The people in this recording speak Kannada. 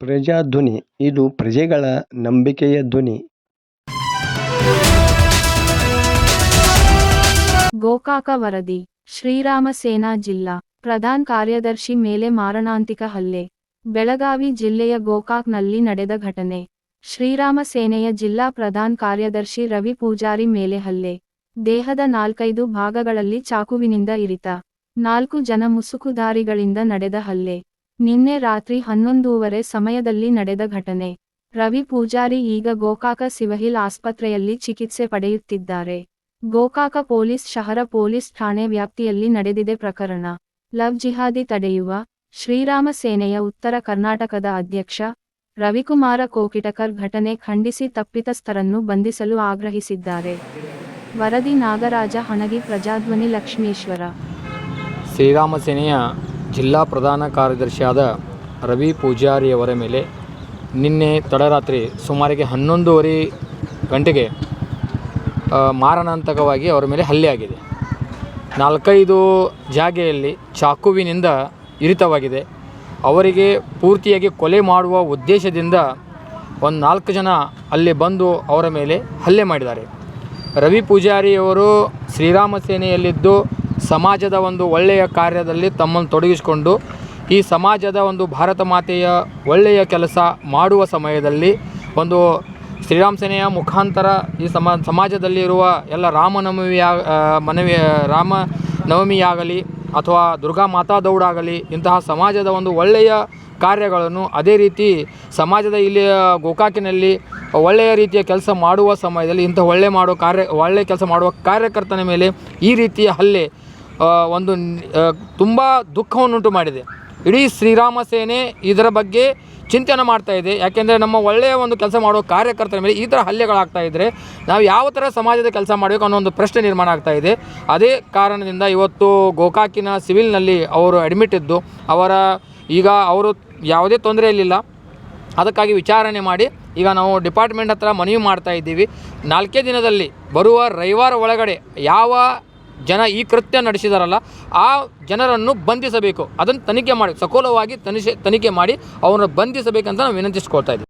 ಪ್ರಜಾಧ್ವನಿ ಇದು ಪ್ರಜೆಗಳ ನಂಬಿಕೆಯ ಧ್ವನಿ. ಗೋಕಾಕ ವರದಿ. ಶ್ರೀರಾಮ ಸೇನಾ ಜಿಲ್ಲಾ ಪ್ರಧಾನ ಕಾರ್ಯದರ್ಶಿ ಮೇಲೆ ಮಾರಣಾಂತಿಕ ಹಲ್ಲೆ. ಬೆಳಗಾವಿ ಜಿಲ್ಲೆಯ ಗೋಕಾಕ್ನಲ್ಲಿ ನಡೆದ ಘಟನೆ. ಶ್ರೀರಾಮ ಸೇನೆಯ ಜಿಲ್ಲಾ ಪ್ರಧಾನ ಕಾರ್ಯದರ್ಶಿ ರವಿ ಪೂಜಾರಿ ಮೇಲೆ ಹಲ್ಲೆ. ದೇಹದ 4-5 ಭಾಗಗಳಲ್ಲಿ ಚಾಕುವಿನಿಂದ ಇರಿತ. 4 ಜನ ಮುಸುಕುಧಾರಿಗಳಿಂದ ನಡೆದ ಹಲ್ಲೆ. ನಿನ್ನೆ ರಾತ್ರಿ 11:30 ಸಮಯದಲ್ಲಿ ನಡೆದ ಘಟನೆ. ರವಿ ಪೂಜಾರಿ ಈಗ ಗೋಕಾಕ ಸಿವಿಲ್ ಆಸ್ಪತ್ರೆಯಲ್ಲಿ ಚಿಕಿತ್ಸೆ ಪಡೆಯುತ್ತಿದ್ದಾರೆ. ಗೋಕಾಕ ಪೊಲೀಸ್ ಶಹರ ಪೊಲೀಸ್ ಠಾಣೆ ವ್ಯಾಪ್ತಿಯಲ್ಲಿ ನಡೆದಿದೆ ಪ್ರಕರಣ. ಲವ್ ಜಿಹಾದಿ ತಡೆಯುವ ಶ್ರೀರಾಮ ಸೇನೆಯ ಉತ್ತರ ಕರ್ನಾಟಕದ ಅಧ್ಯಕ್ಷ ರವಿಕುಮಾರ ಕೋಕಿಟಕರ್ ಘಟನೆ ಖಂಡಿಸಿ ತಪ್ಪಿತಸ್ಥರನ್ನು ಬಂಧಿಸಲು ಆಗ್ರಹಿಸಿದ್ದಾರೆ. ವರದಿ ನಾಗರಾಜ ಹಣಗಿ, ಪ್ರಜಾಧ್ವನಿ, ಲಕ್ಷ್ಮೇಶ್ವರ. ಶ್ರೀರಾಮ ಸೇನೆಯ ಜಿಲ್ಲಾ ಪ್ರಧಾನ ಕಾರ್ಯದರ್ಶಿಯಾದ ರವಿ ಪೂಜಾರಿಯವರ ಮೇಲೆ ನಿನ್ನೆ ತಡರಾತ್ರಿ ಸುಮಾರಿಗೆ 11:30 ಗಂಟೆಗೆ ಮಾರಣಾಂತಕವಾಗಿ ಅವರ ಮೇಲೆ ಹಲ್ಲೆ ಆಗಿದೆ. 4-5 ಜಾಗೆಯಲ್ಲಿ ಚಾಕುವಿನಿಂದ ಇರಿತವಾಗಿದೆ. ಅವರಿಗೆ ಪೂರ್ತಿಯಾಗಿ ಕೊಲೆ ಮಾಡುವ ಉದ್ದೇಶದಿಂದ ಒಂದು 4 ಜನ ಅಲ್ಲಿ ಬಂದು ಅವರ ಮೇಲೆ ಹಲ್ಲೆ ಮಾಡಿದ್ದಾರೆ. ರವಿ ಪೂಜಾರಿಯವರು ಶ್ರೀರಾಮ ಸೇನೆಯಲ್ಲಿದ್ದು ಸಮಾಜದ ಒಂದು ಒಳ್ಳೆಯ ಕಾರ್ಯದಲ್ಲಿ ತಮ್ಮನ್ನು ತೊಡಗಿಸಿಕೊಂಡು ಈ ಸಮಾಜದ ಒಂದು ಭಾರತ ಮಾತೆಯ ಒಳ್ಳೆಯ ಕೆಲಸ ಮಾಡುವ ಸಮಯದಲ್ಲಿ ಒಂದು ಶ್ರೀರಾಮ ಸೇನೆಯ ಮುಖಾಂತರ ಈ ಸಮಾಜದಲ್ಲಿರುವ ಎಲ್ಲ ರಾಮನವಮಿಯಾಗಲಿ ಅಥವಾ ದುರ್ಗಾ ಮಾತಾ ದೌಡಾಗಲಿ ಇಂತಹ ಸಮಾಜದ ಒಂದು ಒಳ್ಳೆಯ ಕಾರ್ಯಗಳನ್ನು ಅದೇ ರೀತಿ ಸಮಾಜದ ಇಲ್ಲಿ ಗೋಕಾಕಿನಲ್ಲಿ ಒಳ್ಳೆಯ ರೀತಿಯ ಕೆಲಸ ಮಾಡುವ ಸಮಯದಲ್ಲಿ ಇಂಥ ಒಳ್ಳೆಯ ಕೆಲಸ ಮಾಡುವ ಕಾರ್ಯಕರ್ತನ ಮೇಲೆ ಈ ರೀತಿಯ ಹಲ್ಲೆ ಒಂದು ತುಂಬ ದುಃಖವನ್ನುಂಟು ಮಾಡಿದೆ. ಇಡೀ ಶ್ರೀರಾಮ ಸೇನೆ ಇದರ ಬಗ್ಗೆ ಚಿಂತನೆ ಮಾಡ್ತಾ ಇದೆ. ಯಾಕೆಂದರೆ ನಮ್ಮ ಒಳ್ಳೆಯ ಒಂದು ಕೆಲಸ ಮಾಡುವ ಕಾರ್ಯಕರ್ತರ ಮೇಲೆ ಈ ಥರ ಹಲ್ಲೆಗಳಾಗ್ತಾ ಇದ್ದರೆ ನಾವು ಯಾವ ಥರ ಸಮಾಜದ ಕೆಲಸ ಮಾಡಬೇಕು ಅನ್ನೋ ಒಂದು ಪ್ರಶ್ನೆ ನಿರ್ಮಾಣ ಆಗ್ತಾ ಇದೆ. ಅದೇ ಕಾರಣದಿಂದ ಇವತ್ತು ಗೋಕಾಕಿನ ಸಿವಿಲ್ನಲ್ಲಿ ಅವರು ಅಡ್ಮಿಟ್ ಇದ್ದು ಈಗ ಅವರು ಯಾವುದೇ ತೊಂದರೆಯಲ್ಲಿಲ್ಲ. ಅದಕ್ಕಾಗಿ ವಿಚಾರಣೆ ಮಾಡಿ ಈಗ ನಾವು ಡಿಪಾರ್ಟ್ಮೆಂಟ್ ಹತ್ರ ಮನವಿ ಮಾಡ್ತಾ ಇದ್ದೀವಿ. 4 ದಿನದಲ್ಲಿ ಬರುವ ರವಿವಾರ ಒಳಗಡೆ ಯಾವ ಜನ ಈ ಕೃತ್ಯ ನಡೆಸಿದಾರಲ್ಲ ಆ ಜನರನ್ನು ಬಂಧಿಸಬೇಕು. ಅದನ್ನು ತನಿಖೆ ಮಾಡಿ ಸಕೋಲವಾಗಿ ತನಿಖೆ ಮಾಡಿ ಅವರನ್ನು ಬಂಧಿಸಬೇಕಂತ ನಾವು ವಿನಂತಿಸ್ಕೊಳ್ತಾ ಇದ್ದೀವಿ.